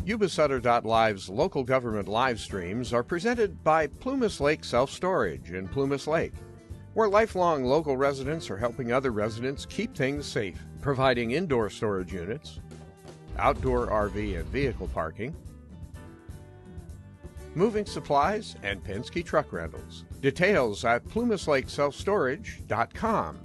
Yuba-Sutter.live's local government live streams are presented by Plumas Lake Self-Storage in Plumas Lake, where lifelong local residents are helping other residents keep things safe, providing indoor storage units, outdoor RV and vehicle parking, moving supplies, and Penske truck rentals. Details at plumaslakeselfstorage.com.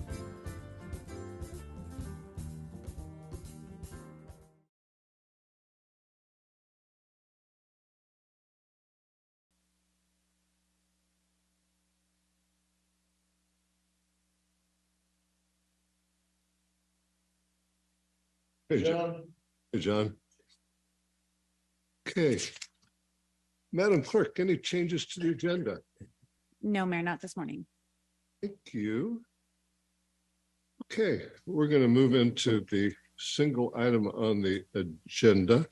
Hey, John. Hey, John. Okay. Madam Clerk, any changes to the agenda? No, Mayor, not this morning. Thank you. Okay, we're going to move into the single item on the agenda.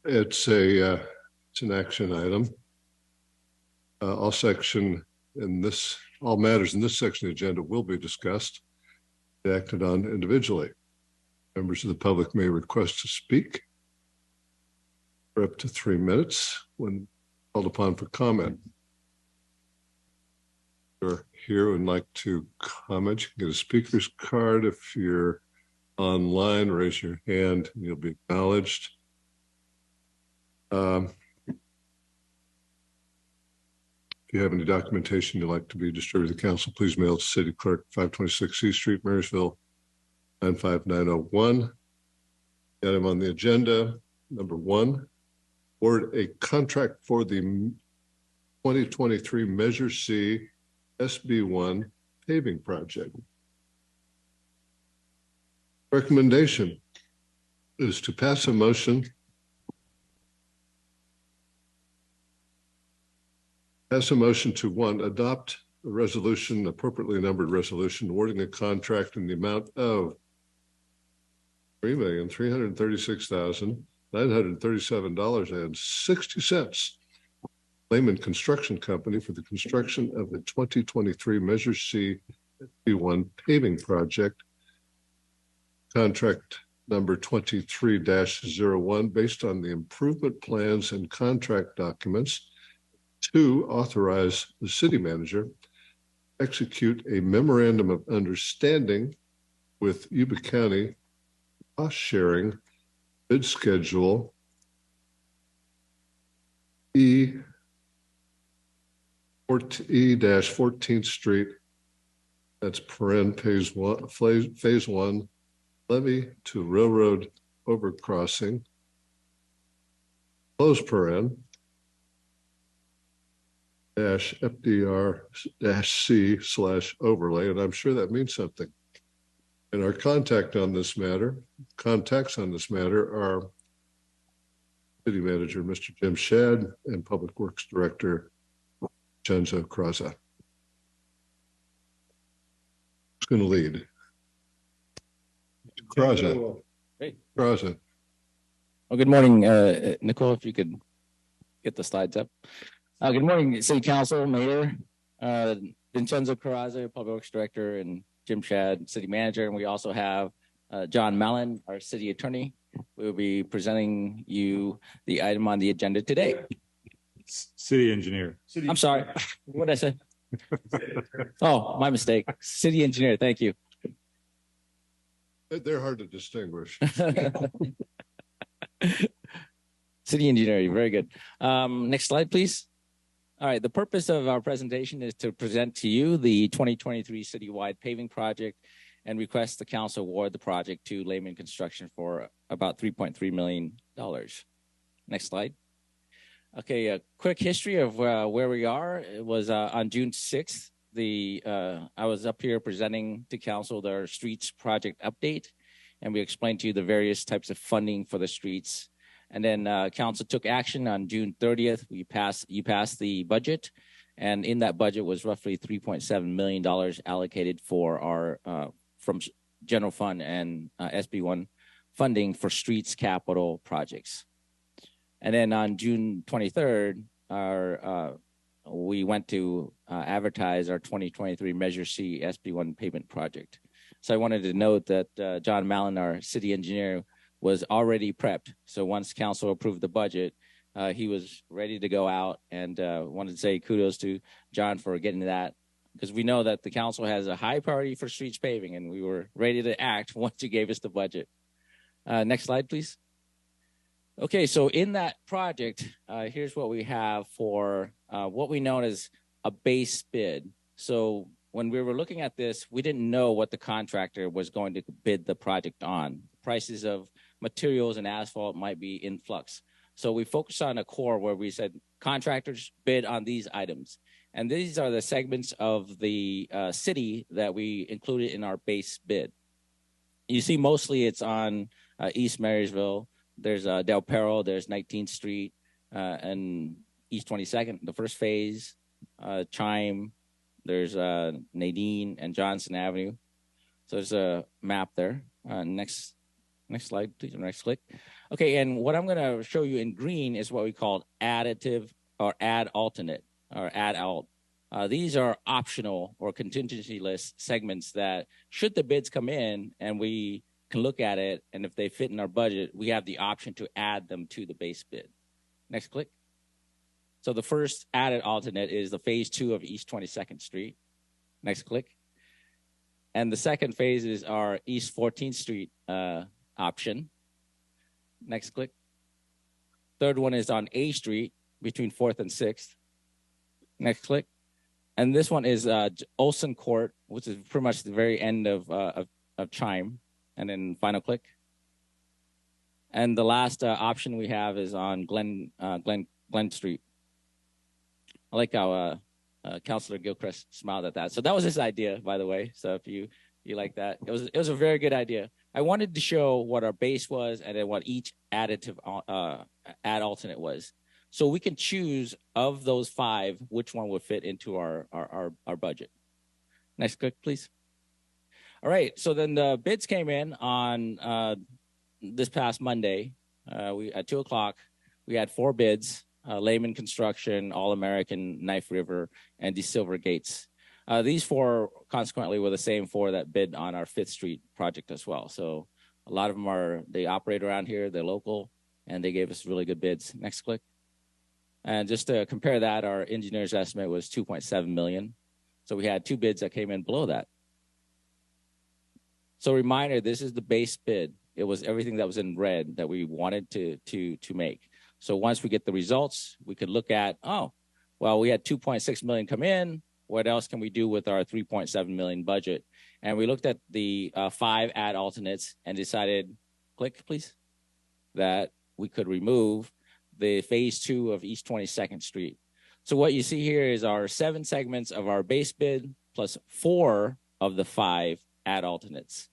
It's an action item. All matters in this section of the agenda will be discussed, acted on individually. Members of the public may request to speak for up to 3 minutes when called upon for comment. If you're here and like to comment, you can get a speaker's card. If you're online, raise your hand and you'll be acknowledged. If you have any documentation you'd like to be distributed to council, please mail it to City Clerk, 526 E Street, Marysville, 95901. The item on the agenda, number 1, award a contract for the 2023 Measure C SB1 paving project. Recommendation is to pass a motion to 1, adopt a resolution, appropriately numbered resolution, awarding a contract in the amount of $3,336,937.60. Lehman Construction Company for the construction of the 2023 Measure C SB1 paving project, contract number 23-01, based on the improvement plans and contract documents. 2, authorize the city manager execute a memorandum of understanding with Yuba County cost sharing bid schedule E-14th Street. That's phase one, levee to railroad overcrossing, close paren, -FDR-C/overlay, and I'm sure that means something. And our contacts on this matter are City Manager, Mr. Jim Shad, and Public Works Director, Chenzo Kraza. Who's going to lead? Kraza. Hey. Kraza. Well, good morning, Nicole, if you could get the slides up. Good morning, City Council, Mayor, Vincenzo Carrazza, Public Works Director, and Jim Shad, City Manager. And we also have John Mallon, our City Attorney. We will be presenting you the item on the agenda today. City Engineer. I'm sorry, what did I say? Oh, my mistake. City Engineer, thank you. They're hard to distinguish. City Engineer, very good. Next slide, please. All right, the purpose of our presentation is to present to you the 2023 citywide paving project and request the council award the project to Lehman Construction for about $3.3 million. Next slide. Okay, a quick history of where we are. It was on June 6th. I was up here presenting to council their streets project update, and we explained to you the various types of funding for the streets. And then council took action on June 30th. You passed the budget, and in that budget was roughly $3.7 million allocated for our from general fund and SB1 funding for streets capital projects. And then on June 23rd, we went to advertise our 2023 Measure C SB1 pavement project. So I wanted to note that John Mallon, our city engineer, was already prepped. So once council approved the budget, he was ready to go out, and wanted to say kudos to John for getting that, because we know that the council has a high priority for streets paving, and we were ready to act once you gave us the budget. Next slide, please. Okay, so in that project, here's what we have for what we know as a base bid. So when we were looking at this, we didn't know what the contractor was going to bid the project on. Prices of materials and asphalt might be in flux. So we focused on a core where we said contractors bid on these items. And these are the segments of the city that we included in our base bid. You see mostly it's on East Marysville. There's Del Perro, there's 19th Street, and East 22nd, the first phase, Chime, there's Nadine and Johnson Avenue. So there's a map there. Next slide, please, next click. Okay, and what I'm gonna show you in green is what we call additive or add alternate or add alt. These are optional or contingency list segments that should the bids come in and we can look at it, and if they fit in our budget, we have the option to add them to the base bid. Next click. So the first added alternate is the phase 2 of East 22nd Street. Next click. And the second phase is our East 14th Street option. Next click. Third one is on A Street between 4th and 6th. Next click. And this one is Olson Court, which is pretty much the very end of Chime. And then final click. And the last option we have is on Glen Street. I like how Councilor Gilchrist smiled at that. So that was his idea, by the way. So if you like that, it was a very good idea. I wanted to show what our base was and then what each additive add alternate was. So we can choose of those 5 which one would fit into our budget. Next click, please. All right, so then the bids came in on this past Monday. At 2 o'clock, we had 4 bids: Lehman Construction, All American, Knife River, and the Silver Gates. These 4 consequently were the same 4 that bid on our 5th Street project as well. So a lot of them they operate around here, they're local, and they gave us really good bids. Next click. And just to compare that, our engineer's estimate was $2.7 million. So we had 2 bids that came in below that. So reminder, this is the base bid. It was everything that was in red that we wanted to make. So once we get the results, we could look at, oh, well, we had 2.6 million come in. What else can we do with our 3.7 million budget? And we looked at the 5 add alternates and decided, click please, that we could remove the phase 2 of East 22nd Street. So what you see here is our 7 segments of our base bid plus 4 of the 5 add alternates.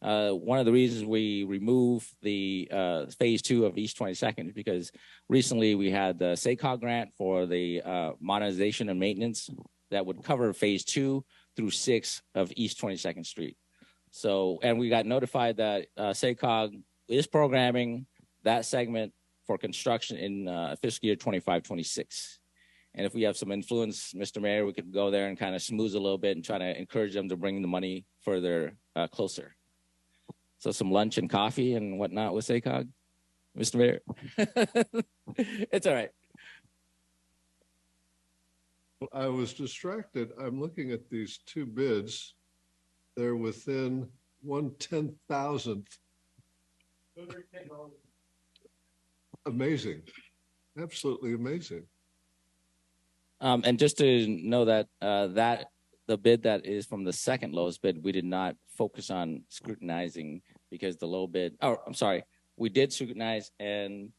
One of the reasons we removed the phase 2 of East 22nd is because recently we had the SACOG grant for the modernization and maintenance that would cover phase 2 through 6 of East 22nd Street. So, and we got notified that SACOG is programming that segment for construction in fiscal year 25-26. And if we have some influence, Mr. Mayor, we could go there and kind of smooth a little bit and try to encourage them to bring the money further closer. So some lunch and coffee and whatnot with SACOG, Mr. Mayor. It's all right. I was distracted. I'm looking at these 2 bids. They're within 1/10,000th. Amazing. Absolutely amazing. And just to know that the bid that is from the second lowest bid, we did not focus on scrutinizing because the low bid, I'm sorry, we did scrutinize, and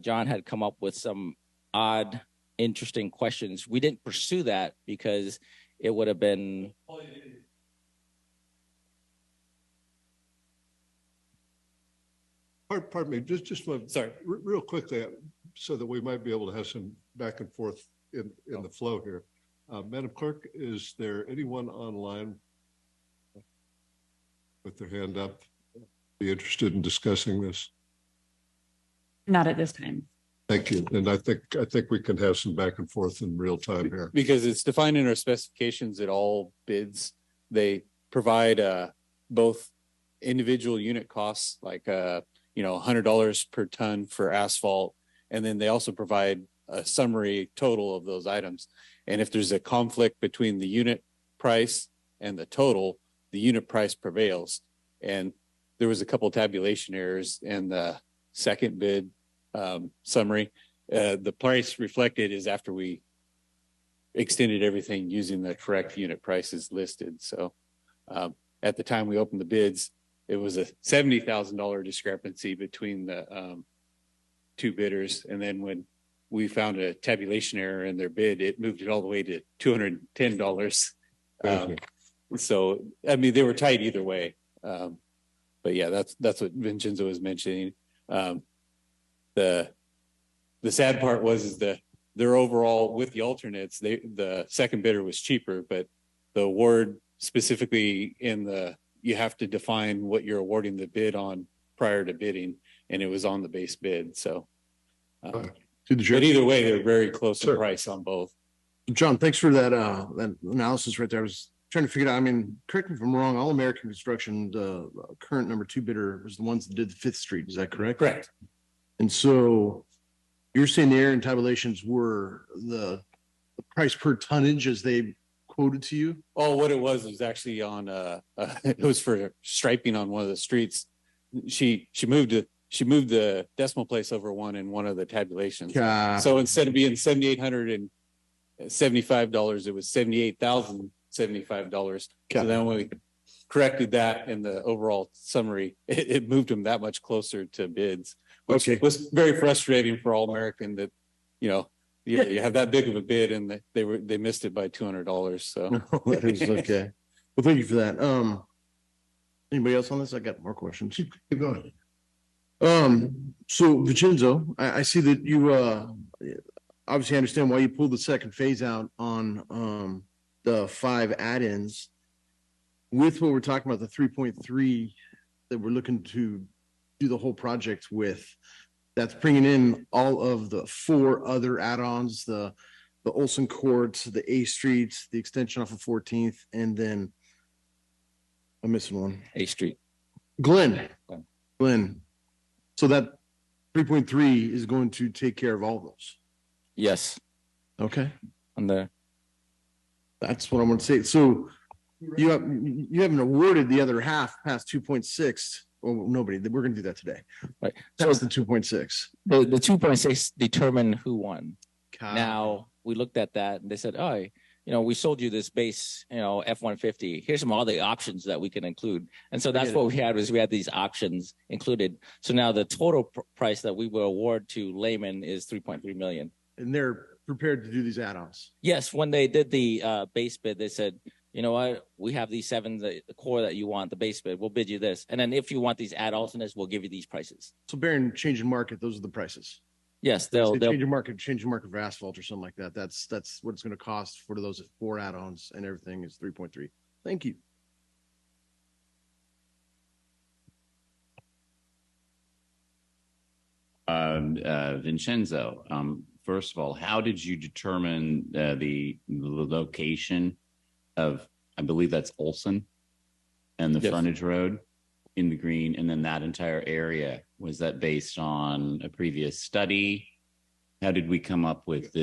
John had come up with some odd, interesting questions. We didn't pursue that because it would have been. Pardon me, just sorry, real quickly, so that we might be able to have some back and forth in the flow here. Madam Clerk, is there anyone online with their hand up, be interested in discussing this? Not at this time. Thank you. And I think we can have some back and forth in real time here. Because it's defined in our specifications that all bids, they provide both individual unit costs, like $100 per ton for asphalt. And then they also provide a summary total of those items. And if there's a conflict between the unit price and the total, the unit price prevails. And there was a couple tabulation errors in the second bid summary. The price reflected is after we extended everything using the correct unit prices listed. So at the time we opened the bids, it was a $70,000 discrepancy between the two bidders. And then when we found a tabulation error in their bid, it moved it all the way to $210. So, I mean, they were tight either way. But yeah, that's what Vincenzo was mentioning. The sad part was their overall with the alternates, the second bidder was cheaper, but the award specifically you have to define what you're awarding the bid on prior to bidding, and it was on the base bid. So, but either way, they're very close in price on both. John, thanks for that analysis right there. I was trying to figure it out. I mean, correct me if I'm wrong. All American Construction, the current number 2 bidder, was the ones that did the 5th Street. Is that correct? Correct. And so you're saying the error in tabulations were the price per tonnage as they quoted to you? Oh, what it was actually on it was for striping on one of the streets. She moved the decimal place over one in one of the tabulations. So instead of being $7,875, it was $78,075. So then when we corrected that in the overall summary, it moved them that much closer to bids, which was very frustrating for All American that, you have that big of a bid and they missed it by $200. So that is okay. Well, thank you for that. Anybody else on this? I got more questions. Keep going. So Vincenzo, I see that you obviously understand why you pulled the second phase out on the 5 add-ins. With what we're talking about, the 3.3 that we're looking to do the whole project with, that's bringing in all of the 4 other add-ons, the Olson Court, the A Street, the extension off of 14th, and then I'm missing one. A Street. Glenn. So that 3.3 is going to take care of all those. Yes. Okay. That's what I want to say. So you haven't awarded the other half past 2.6. Well, nobody. We're going to do that today. Right. So it's the 2.6. The 2.6 determined who won. Now we looked at that and they said, oh, we sold you this base, F-150. Here's some other options that we can include. And so that's what we had these options included. So now the total price that we will award to Lehman is $3.3 million. And they're prepared to do these add-ons. Yes. When they did the base bid, they said, you know what, we have these 7, the core that you want, the base bid, we'll bid you this. And then if you want these add alternates, we'll give you these prices. So bearing change in market, those are the prices. Yes, they'll change your market for asphalt or something like that. That's what it's going to cost for those 4 add-ons, and everything is 3.3. Thank you. Vincenzo, first of all, how did you determine the location of, I believe that's Olson and the frontage road in the green, and then that entire area? Was that based on a previous study? How did we come up with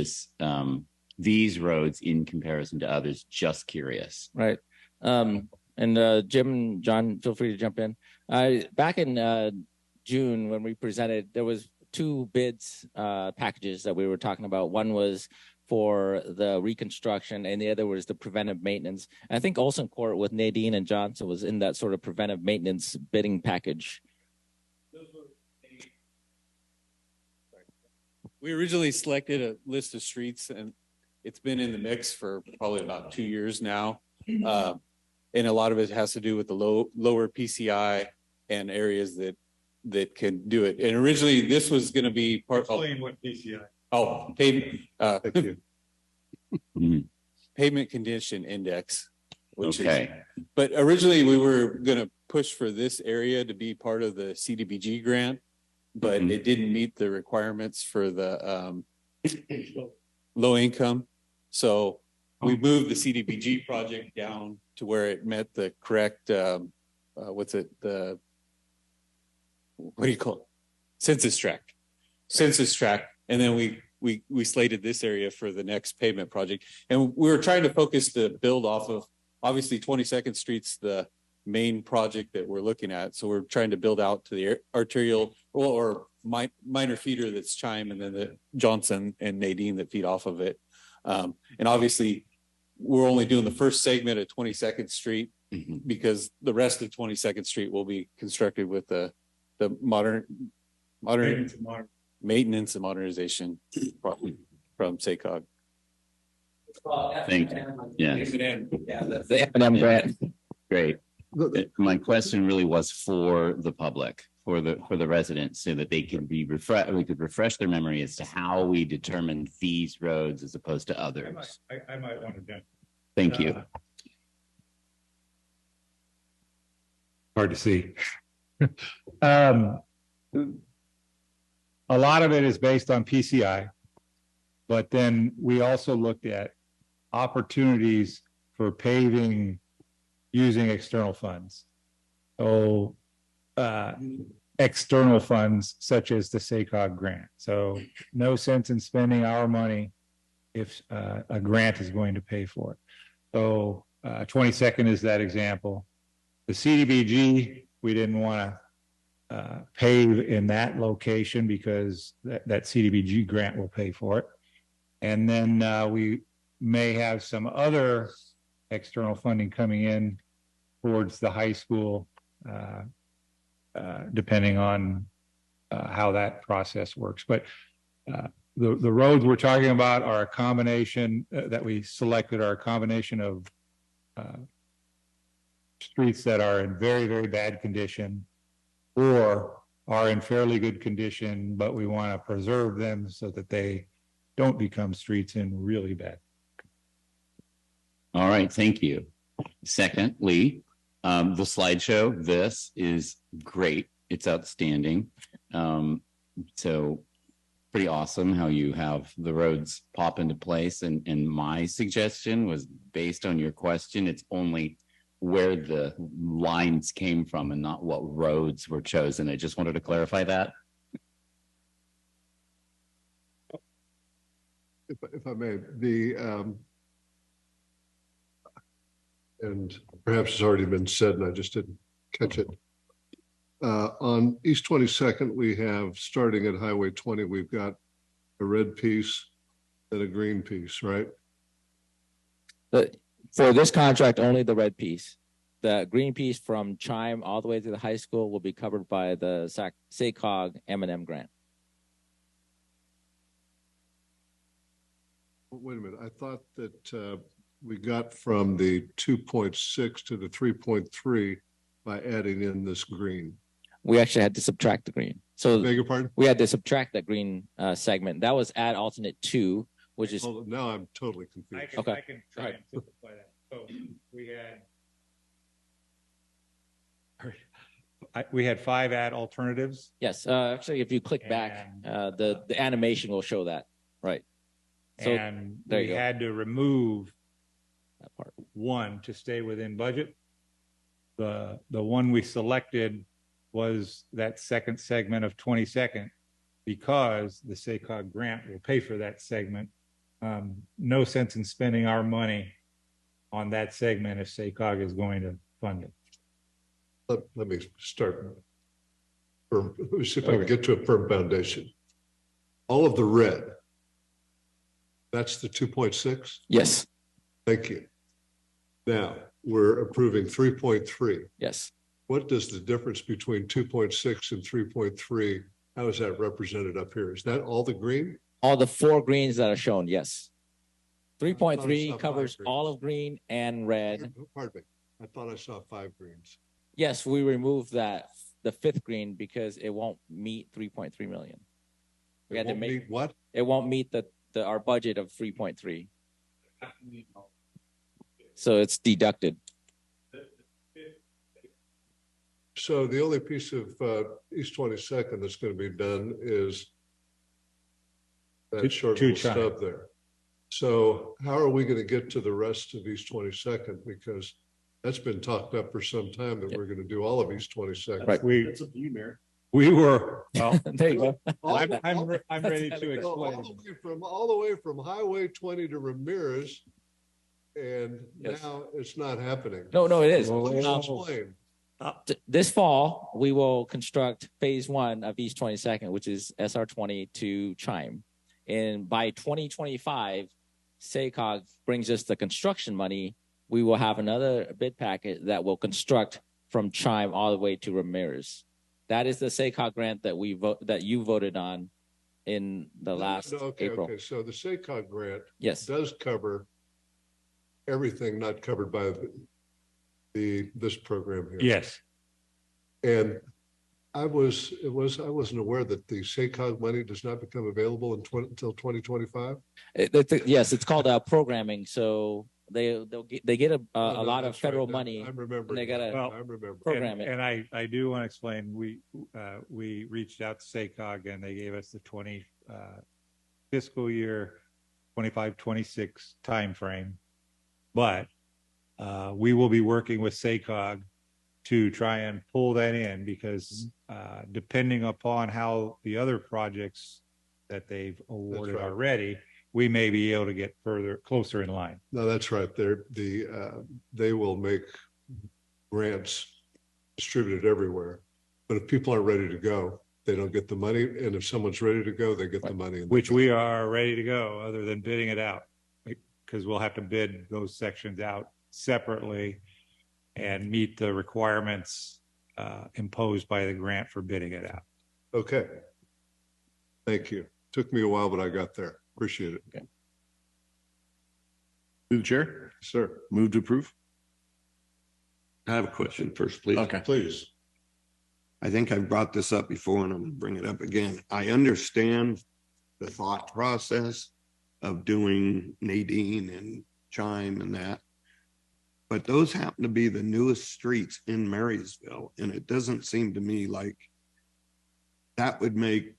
these roads in comparison to others? Just curious. Right. And Jim and John, feel free to jump in. Back in June, when we presented, there was 2 bids packages that we were talking about. One was for the reconstruction, and the other was the preventive maintenance. And I think Olson Court with Nadine and Johnson was in that sort of preventive maintenance bidding package. We originally selected a list of streets, and it's been in the mix for probably about 2 years now. And a lot of it has to do with the lower PCI and areas that can do it. And originally this was going to be part of what PCI. Oh, pavement, Thank you. Pavement Condition Index. Which is, but originally we were going to push for this area to be part of the CDBG grant, but it didn't meet the requirements for the low income. So we moved the CDBG project down to where it met the correct, what do you call it? Census tract. And then we slated this area for the next pavement project. And we were trying to focus the build off of, obviously 22nd Street's the main project that we're looking at. So we're trying to build out to the arterial or minor feeder that's Chime, and then the Johnson and Nadine that feed off of it. And obviously we're only doing the first segment of 22nd Street because the rest of 22nd Street will be constructed with the modern maintenance and modernization from SACOG. Thank you. Yes. The M&M grant. Great. My question really was for the public, for the residents, so that they can be we could refresh their memory as to how we determine these roads as opposed to others. I might want to jump. Thank you. Hard to see. A lot of it is based on PCI, but then we also looked at opportunities for paving using external funds. So external funds such as the SACOG grant. So no sense in spending our money if a grant is going to pay for it. So 22nd is that example. The CDBG, we didn't want to pave in that location because that CDBG grant will pay for it. And then we may have some other external funding coming in towards the high school, depending on how that process works. But the roads we're talking about are a combination that we selected are a combination of streets that are in very, very bad condition or are in fairly good condition, but we want to preserve them so that they don't become streets in really bad. All right, thank you. Secondly, the slideshow, this is great. It's outstanding. So pretty awesome how you have the roads pop into place. And my suggestion was based on your question, it's only where the lines came from and not what roads were chosen. I just wanted to clarify that. If I may, and perhaps it's already been said and I just didn't catch it. On East 22nd, we have, starting at Highway 20, we've got a red piece and a green piece, right? For this contract, only the red piece. The green piece from Chime all the way to the high school will be covered by the SACOG M&M grant. Wait a minute. I thought that we got from the 2.6 to the 3.3 by adding in this green. We actually had to subtract the green. So beg your pardon? We had to subtract that green segment. That was add alternate 2, which is. Now I'm totally confused. I can try and simplify that. So we had 5 ad alternatives. Yes. Actually, if you click back, the animation will show that. Right. So and we had to remove that part. 1 to stay within budget. The one we selected was that second segment of 22nd because the SACOG grant will pay for that segment. No sense in spending our money on that segment if SACOG is going to fund it. Let me start. Let me see if I can get to a firm foundation. All of the red, that's the 2.6? Yes. Thank you. Now we're approving 3.3. Yes. What does the difference between 2.6 and 3.3, how is that represented up here? Is that all the green? All the 4 greens that are shown, yes. 3.3 covers all of green and red. Pardon me. I thought I saw 5 greens. Yes, we removed that, the 5th green, because it won't meet 3.3 million. We had to make what? It won't meet our budget of 3.3. So it's deducted. So the only piece of East 22nd that's going to be done is that short little stub there. So how are we going to get to the rest of East 22nd? Because that's been talked up for some time that we're going to do all of East 22nd. Right. That's up to you, Mayor. We were, well, There you go. I'm ready to explain. All the way from Highway 20 to Ramirez, and Yes. now it's not happening. No, it is. Please explain. This fall, we will construct phase 1 of East 22nd, which is SR 20 to Chime. And by 2025, SACOG brings us the construction money. We will have another bid packet that will construct from Chime all the way to Ramirez. That is the SACOG grant that you voted on in the last April. Okay, so the SACOG grant Yes. does cover everything not covered by this program here. Yes. And I wasn't aware that the SACOG money does not become available until 2025. Yes, it's called programming. So they get a lot of federal money. I'm remembering. They gotta I'm remembering. program it. And I do want to explain, we reached out to SACOG and they gave us the 20 fiscal year 25-26 timeframe. But we will be working with SACOG to try and pull that in because depending upon how the other projects that they've awarded are ready, we may be able to get closer in line. No, that's right. They will make grants distributed everywhere. But if people aren't ready to go, they don't get the money. And if someone's ready to go, they get the money. Which we are ready to go, other than bidding it out, because we'll have to bid those sections out separately and meet the requirements imposed by the grant for bidding it out. Okay. Thank you. Took me a while, but I got there. Appreciate it. Okay. Through the chair, Sir, move to approve. I have a question first, please. Okay. please. I think I've brought this up before and I'm gonna bring it up again. I understand the thought process of doing Nadine and Chime and that, but those happen to be the newest streets in Marysville, and it doesn't seem to me like that would make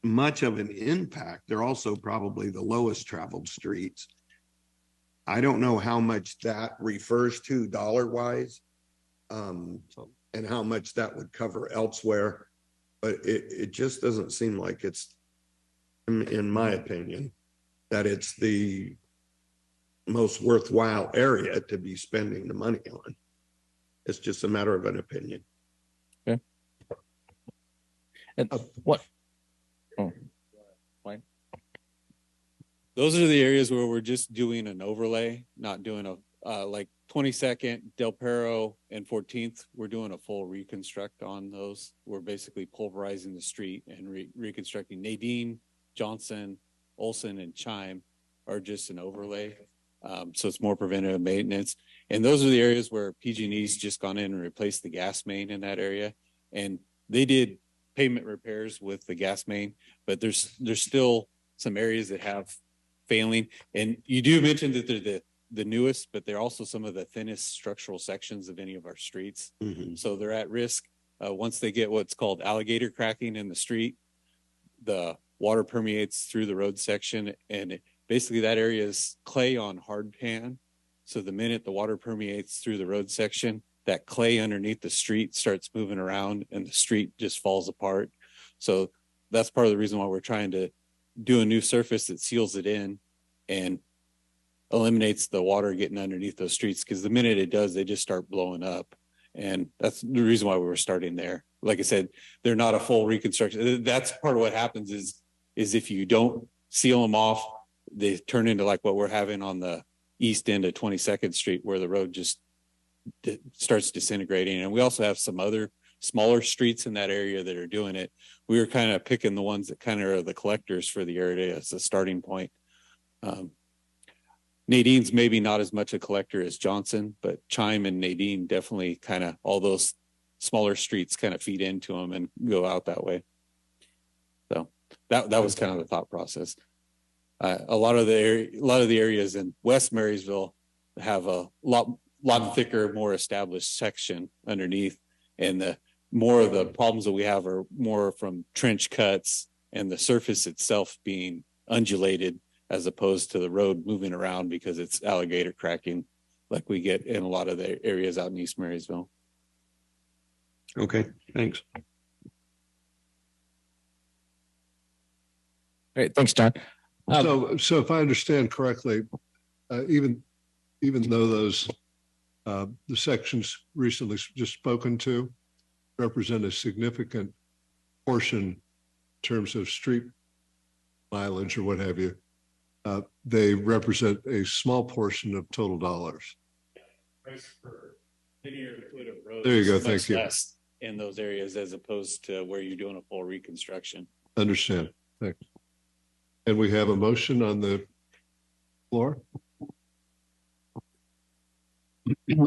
much of an impact. They're also probably the lowest traveled streets. I don't know how much that refers to dollar-wise, and how much that would cover elsewhere, but it just doesn't seem like it's, in my opinion, that it's the most worthwhile area to be spending the money on. It's just a matter of an opinion. Okay. And what? Oh, fine. Those are the areas where we're just doing an overlay, not doing a like 22nd, Del Perro, and 14th. We're doing a full reconstruct on those. We're basically pulverizing the street and reconstructing. Nadine, Johnson, Olson, and Chime are just an overlay. So it's more preventative maintenance. And those are the areas where PG&E's just gone in and replaced the gas main in that area. And they did pavement repairs with the gas main, but there's still some areas that have failing. And you do mention that they're the newest, but they're also some of the thinnest structural sections of any of our streets. Mm-hmm. So they're at risk. Once they get what's called alligator cracking in the street, the water permeates through the road section, and basically that area is clay on hard pan. So the minute the water permeates through the road section, that clay underneath the street starts moving around and the street just falls apart. So that's part of the reason why we're trying to do a new surface that seals it in and eliminates the water getting underneath those streets. Because the minute it does, they just start blowing up. And that's the reason why we were starting there. Like I said, they're not a full reconstruction. That's part of what happens is if you don't seal them off, they turn into like what we're having on the east end of 22nd Street, where the road just starts disintegrating. And we also have some other smaller streets in that area that are doing it. We were kind of picking the ones that kind of are the collectors for the area as a starting point. Nadine's maybe not as much a collector as Johnson, but Chime and Nadine definitely kind of, all those smaller streets kind of feed into them and go out that way. So that was kind of the thought process. A lot of the areas in West Marysville have a lot thicker, more established section underneath, and the more of the problems that we have are more from trench cuts and the surface itself being undulated, as opposed to the road moving around because it's alligator cracking like we get in a lot of the areas out in East Marysville. Okay, thanks. Great, thanks, John. So if I understand correctly, even though those the sections recently just spoken to represent a significant portion in terms of street mileage or what have you, they represent a small portion of total dollars. There you go. Thank you. Less in those areas as opposed to where you're doing a full reconstruction. Understand. Thanks. And we have a motion on the floor.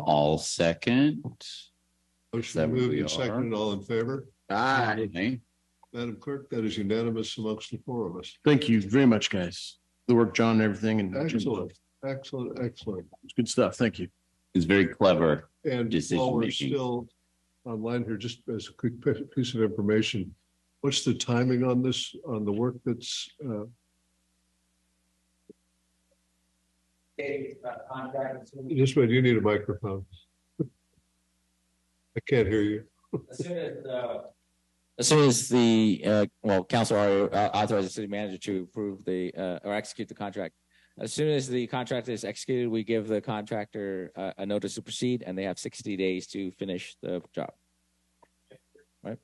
All second. Motion moved and seconded. All in favor? Aye. Madam Clerk, that is unanimous amongst the four of us. Thank you very much, guys. The work, John, and everything. And Excellent. Excellent. Excellent. It's good stuff. Thank you. It's very clever. And Decision while we're making. still online here, just as a quick piece of information, what's the timing on this, on the work that's just wait, you need a microphone. I can't hear you. As soon as the council authorizes the city manager to approve the or execute the contract. As soon as the contract is executed, we give the contractor a notice to proceed, and they have 60 days to finish the job. Right.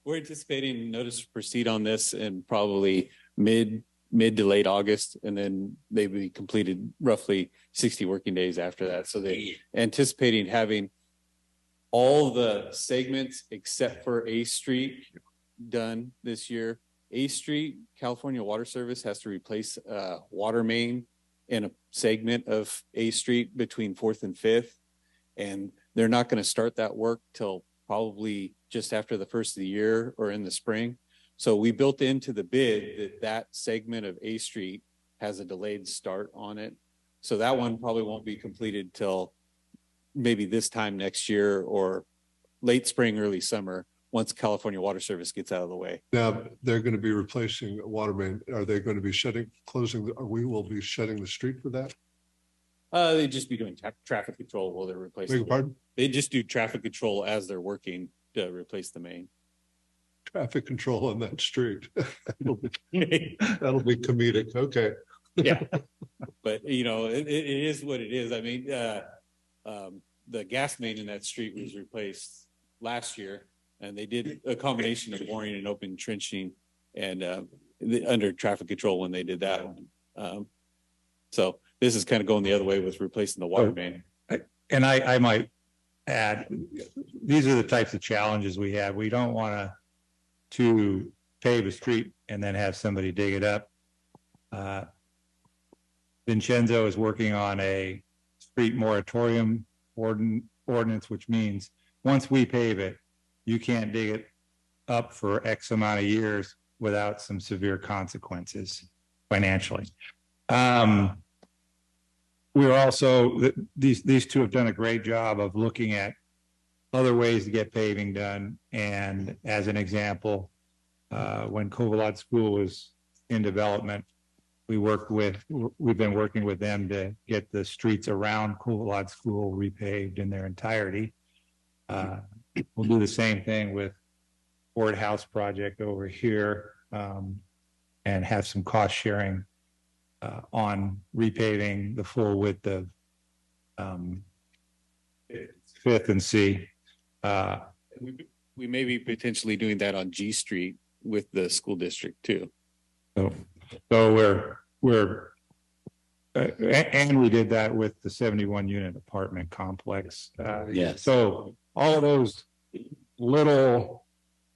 We're anticipating notice to proceed on this in probably mid to late August, and then they will be completed roughly 60 working days after that. So they anticipating having all the segments except for A Street done this year. A Street, California Water Service has to replace a water main in a segment of A Street between 4th and 5th. And they're not going to start that work till probably just after the first of the year or in the spring. So we built into the bid that segment of A Street has a delayed start on it. So that one probably won't be completed till maybe this time next year or late spring, early summer, once California Water Service gets out of the way. Now they're going to be replacing a water main. Are they going to be or we will be shutting the street for that? They just be doing traffic control while they're replacing. Pardon? They just do traffic control as they're working to replace the main. Traffic control on that street. That'll be comedic. Okay. Yeah. But you know, it is what it is. I mean, the gas main in that street was replaced last year, and they did a combination of boring and open trenching and under traffic control when they did that one. So this is kind of going the other way with replacing the water main. And I might add, these are the types of challenges we have. We don't want to pave a street and then have somebody dig it up. Vincenzo is working on a street moratorium ordinance, which means once we pave it, you can't dig it up for X amount of years without some severe consequences financially. We're also, these two have done a great job of looking at other ways to get paving done. And as an example, when Covalot School was in development, we've been working with them to get the streets around Covalot School repaved in their entirety. We'll do the same thing with Courthouse project over here, and have some cost sharing on repaving the full width of 5th and C. We may be potentially doing that on G Street with the school district too. So we're and we did that with the 71 unit apartment complex. Yes. So all of those little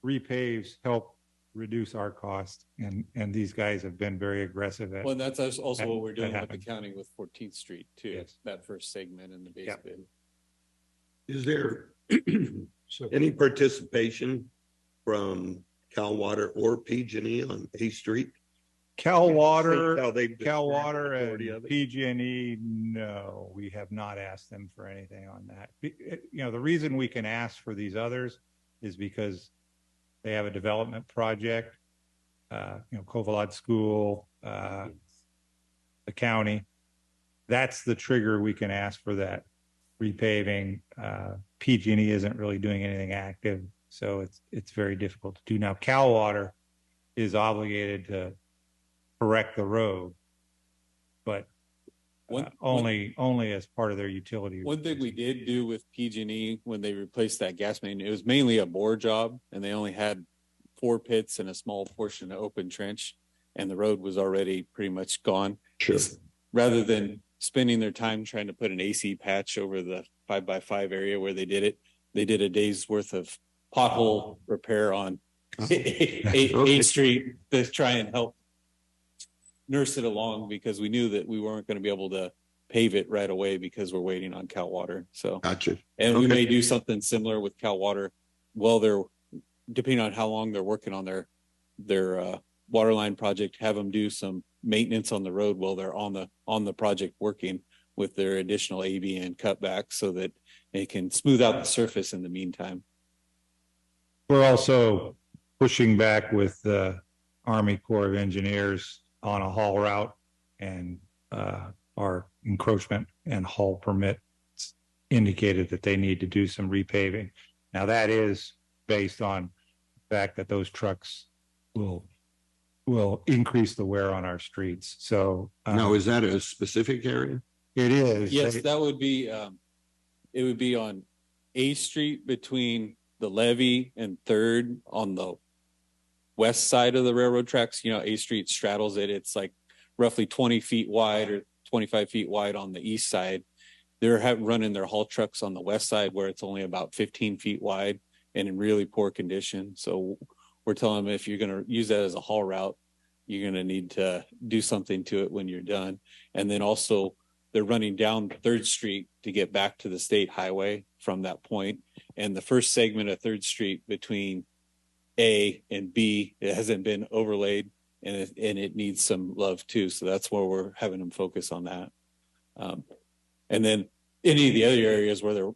repaves help reduce our cost, and these guys have been very aggressive at. Well, that's also what we're doing with the happened. county with 14th Street too. Yes. That first segment in the base Yep. bid. Is there any participation from Cal Water or PG&E on A Street? Cal Water, How they Cal describe Water the and authority of it? PG&E, no, we have not asked them for anything on that. You know, the reason we can ask for these others is because they have a development project, Covalot School, the county. That's the trigger we can ask for that repaving. PG&E isn't really doing anything active, so it's very difficult to do. Now, Cal Water is obligated to correct the road, but only as part of their utility. One thing we did do with PG&E when they replaced that gas main, it was mainly a bore job, and they only had 4 pits and a small portion of open trench, and the road was already pretty much gone. Sure. Rather than spending their time trying to put an AC patch over the 5x5 area where they did it, they did a day's worth of pothole repair on 8th Street to try and help nurse it along, because we knew that we weren't going to be able to pave it right away because we're waiting on Cal Water. So, Gotcha. and we may do something similar with Cal Water. Well, they're depending on how long they're working on their water line project, have them do some maintenance on the road while they're on the project working with their additional ABN cutbacks so that they can smooth out the surface in the meantime. We're also pushing back with the Army Corps of Engineers on a haul route, and our encroachment and haul permit indicated that they need to do some repaving. Now, that is based on the fact that those trucks will increase the wear on our streets. So Now, is that a specific area? it is. Yes, that would be, it would be on A Street between the levee and 3rd on the west side of the railroad tracks. You know, A Street straddles it. It's like roughly 20 feet wide or 25 feet wide on the east side. They're running their haul trucks on the west side where it's only about 15 feet wide and in really poor condition. So we're telling them, if you're going to use that as a haul route, you're going to need to do something to it when you're done. And then also they're running down 3rd Street to get back to the state highway from that point. And the first segment of 3rd Street between A and B, it hasn't been overlaid, and it needs some love too. So that's where we're having them focus on that. And then any of the other areas where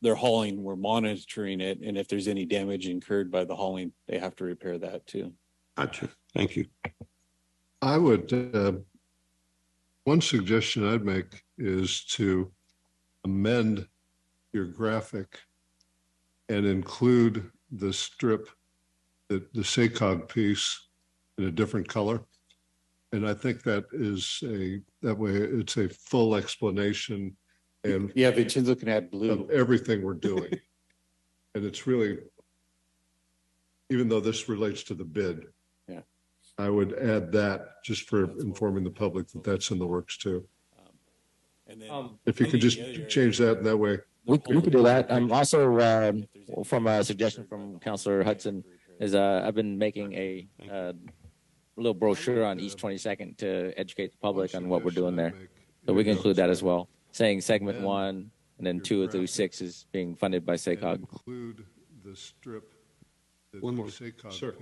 they're hauling, we're monitoring it. And if there's any damage incurred by the hauling, they have to repair that too. Gotcha. Thank you. I would, one suggestion I'd make is to amend your graphic and include the strip, the SACOG piece in a different color. And I think that way it's a full explanation and Yeah, Vincenzo can add blue. of everything we're doing. And it's really, even though this relates to the bid, Yeah. I would add that just for informing the public that that's in the works too. And then If you could just change that in that way. We could do that. I'm also from a suggestion from Councilor Hudson is I've been making a little brochure on East 22nd to educate the public on what we're doing there. So we can include that as well, saying segment 1 and then 2 through 6 is being funded by SACOG. Include the strip. One more. Sure.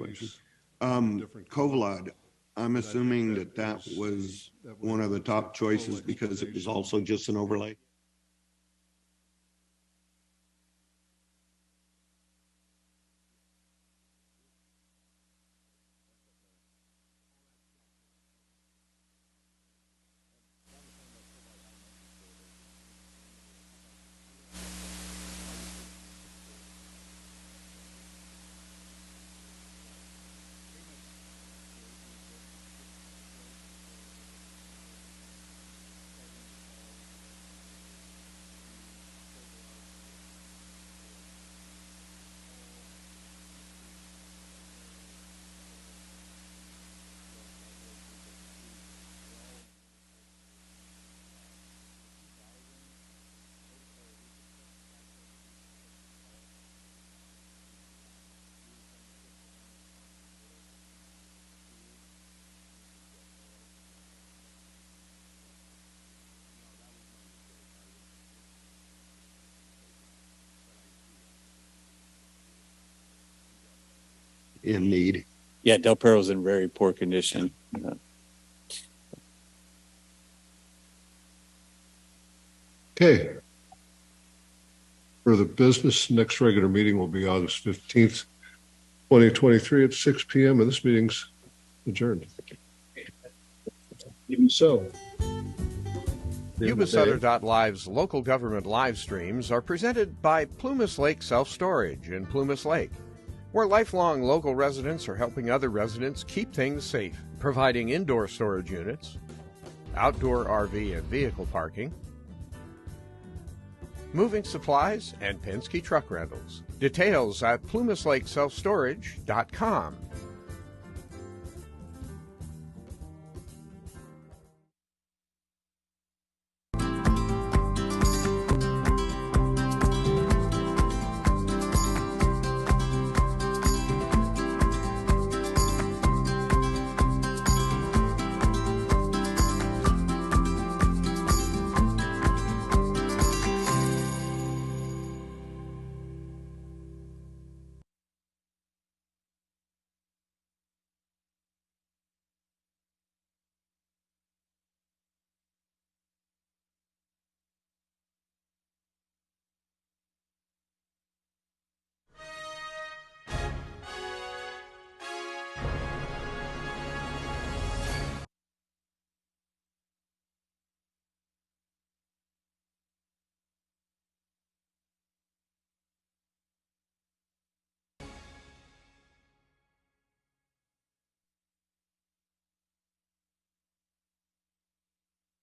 Kovalad, I'm assuming that was one of the top choices because it was also just an overlay. In need. Yeah, Del Perro's in very poor condition. Okay. For the business, next regular meeting will be August 15th, 2023 at 6 p.m. and this meeting's adjourned. Even so. Yuba-Sutter.live's local government live streams are presented by Plumas Lake Self-Storage in Plumas Lake, where lifelong local residents are helping other residents keep things safe, providing indoor storage units, outdoor RV and vehicle parking, moving supplies, and Penske truck rentals. Details at plumaslakeselfstorage.com.